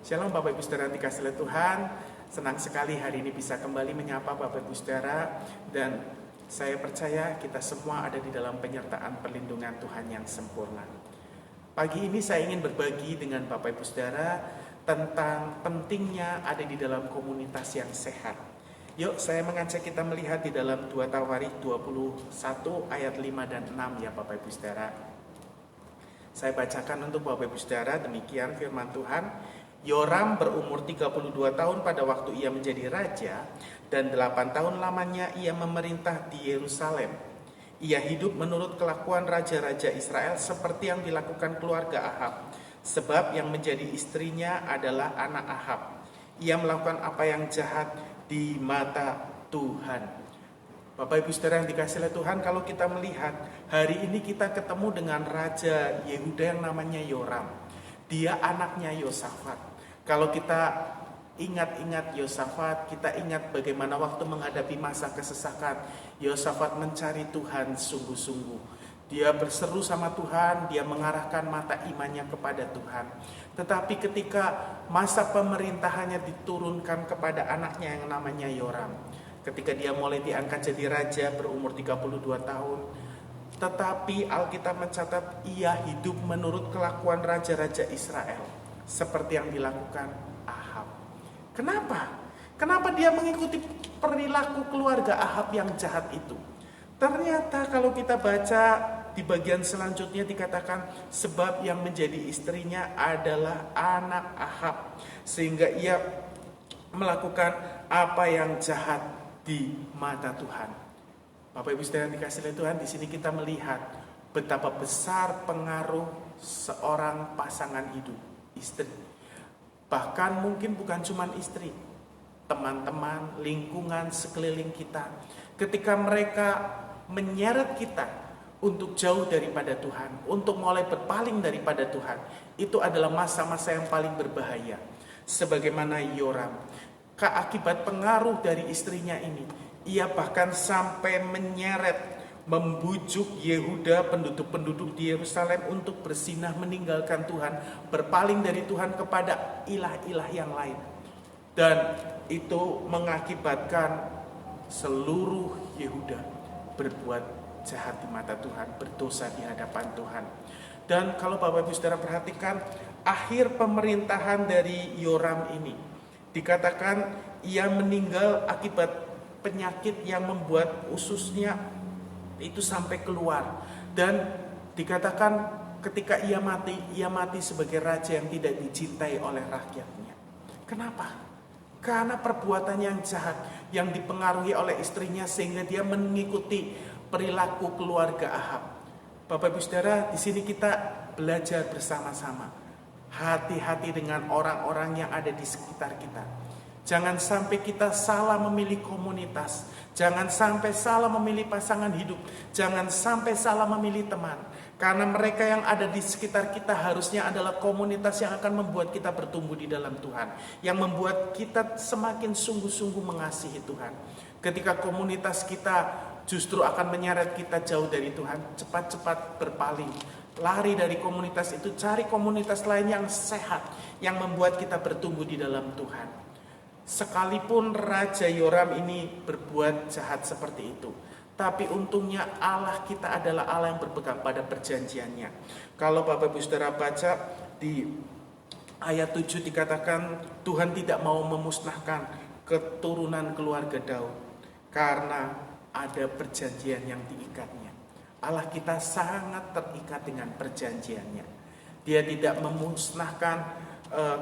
Shalom Bapak Ibu Saudara yang dikasihi oleh Tuhan. Senang sekali hari ini bisa kembali menyapa Bapak Ibu Saudara. Dan saya percaya kita semua ada di dalam penyertaan perlindungan Tuhan yang sempurna. Pagi ini saya ingin berbagi dengan Bapak Ibu Saudara tentang pentingnya ada di dalam komunitas yang sehat. Yuk saya mengajak kita melihat di dalam 2 Tawarikh 21 ayat 5 dan 6 ya Bapak Ibu Saudara. Saya bacakan untuk Bapak Ibu Saudara, demikian firman Tuhan. Yoram berumur 32 tahun pada waktu ia menjadi raja, dan 8 tahun lamanya ia memerintah di Yerusalem. Ia hidup menurut kelakuan raja-raja Israel seperti yang dilakukan keluarga Ahab, sebab yang menjadi istrinya adalah anak Ahab. Ia melakukan apa yang jahat di mata Tuhan. Bapak Ibu Saudara yang dikasihi oleh Tuhan, kalau kita melihat hari ini kita ketemu dengan Raja Yehuda yang namanya Yoram. Dia anaknya Yosafat. Kalau kita ingat-ingat Yosafat, kita ingat bagaimana waktu menghadapi masa kesesakan, Yosafat mencari Tuhan sungguh-sungguh. Dia berseru sama Tuhan, dia mengarahkan mata imannya kepada Tuhan. Tetapi ketika masa pemerintahannya diturunkan kepada anaknya yang namanya Yoram, ketika dia mulai diangkat jadi raja berumur 32 tahun, tetapi Alkitab mencatat ia hidup menurut kelakuan raja-raja Israel seperti yang dilakukan Ahab. Kenapa? Kenapa dia mengikuti perilaku keluarga Ahab yang jahat itu? Ternyata kalau kita baca di bagian selanjutnya dikatakan sebab yang menjadi istrinya adalah anak Ahab, sehingga ia melakukan apa yang jahat di mata Tuhan. Bapak Ibu Saudara yang dikasihi oleh Tuhan, di sini kita melihat betapa besar pengaruh seorang pasangan hidup, istri. Bahkan mungkin bukan cuma istri, teman-teman, lingkungan sekeliling kita. Ketika mereka menyeret kita untuk jauh daripada Tuhan, untuk mulai berpaling daripada Tuhan, itu adalah masa-masa yang paling berbahaya. Sebagaimana Yoram, akibat pengaruh dari istrinya ini, ia bahkan sampai menyeret, membujuk Yehuda, penduduk-penduduk di Yerusalem untuk bersinah meninggalkan Tuhan, berpaling dari Tuhan kepada ilah-ilah yang lain. Dan itu mengakibatkan seluruh Yehuda berbuat jahat di mata Tuhan, berdosa di hadapan Tuhan. Dan kalau Bapak Ibu Saudara perhatikan, akhir pemerintahan dari Yoram ini dikatakan ia meninggal akibat penyakit yang membuat ususnya itu sampai keluar. Dan dikatakan ketika ia mati sebagai raja yang tidak dicintai oleh rakyatnya. Kenapa? Karena perbuatan yang jahat yang dipengaruhi oleh istrinya, sehingga dia mengikuti perilaku keluarga Ahab. Bapak Ibu Saudara, di sini kita belajar bersama-sama. Hati-hati dengan orang-orang yang ada di sekitar kita. Jangan sampai kita salah memilih komunitas. Jangan sampai salah memilih pasangan hidup. Jangan sampai salah memilih teman. Karena mereka yang ada di sekitar kita harusnya adalah komunitas yang akan membuat kita bertumbuh di dalam Tuhan. Yang membuat kita semakin sungguh-sungguh mengasihi Tuhan. Ketika komunitas kita justru akan menyeret kita jauh dari Tuhan, cepat-cepat berpaling. Lari dari komunitas itu, cari komunitas lain yang sehat, yang membuat kita bertumbuh di dalam Tuhan. Sekalipun Raja Yoram ini berbuat jahat seperti itu, tapi untungnya Allah kita adalah Allah yang berpegang pada perjanjiannya. Kalau Bapak Ibu Saudara baca di ayat 7 dikatakan Tuhan tidak mau memusnahkan keturunan keluarga Daud karena ada perjanjian yang diikatnya. Allah kita sangat terikat dengan perjanjiannya. Dia tidak memusnahkan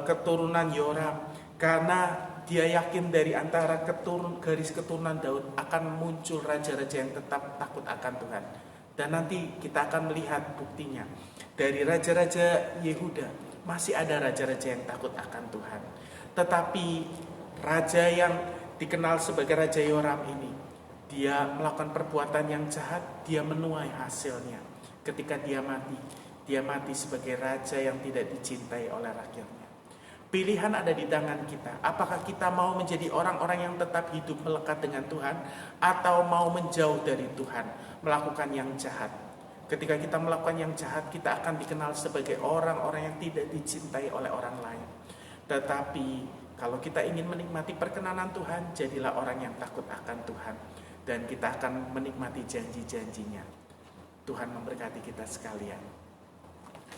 keturunan Yoram karena dia yakin dari antara garis keturunan Daud akan muncul raja-raja yang tetap takut akan Tuhan. Dan nanti kita akan melihat buktinya. Dari raja-raja Yehuda masih ada raja-raja yang takut akan Tuhan. Tetapi raja yang dikenal sebagai Raja Yoram ini, dia melakukan perbuatan yang jahat, dia menuai hasilnya. Ketika dia mati sebagai raja yang tidak dicintai oleh rakyatnya. Pilihan ada di tangan kita. Apakah kita mau menjadi orang-orang yang tetap hidup melekat dengan Tuhan, atau mau menjauh dari Tuhan, melakukan yang jahat. Ketika kita melakukan yang jahat, kita akan dikenal sebagai orang-orang yang tidak dicintai oleh orang lain. Tetapi kalau kita ingin menikmati perkenanan Tuhan, jadilah orang yang takut akan Tuhan. Dan kita akan menikmati janji-janjinya. Tuhan memberkati kita sekalian.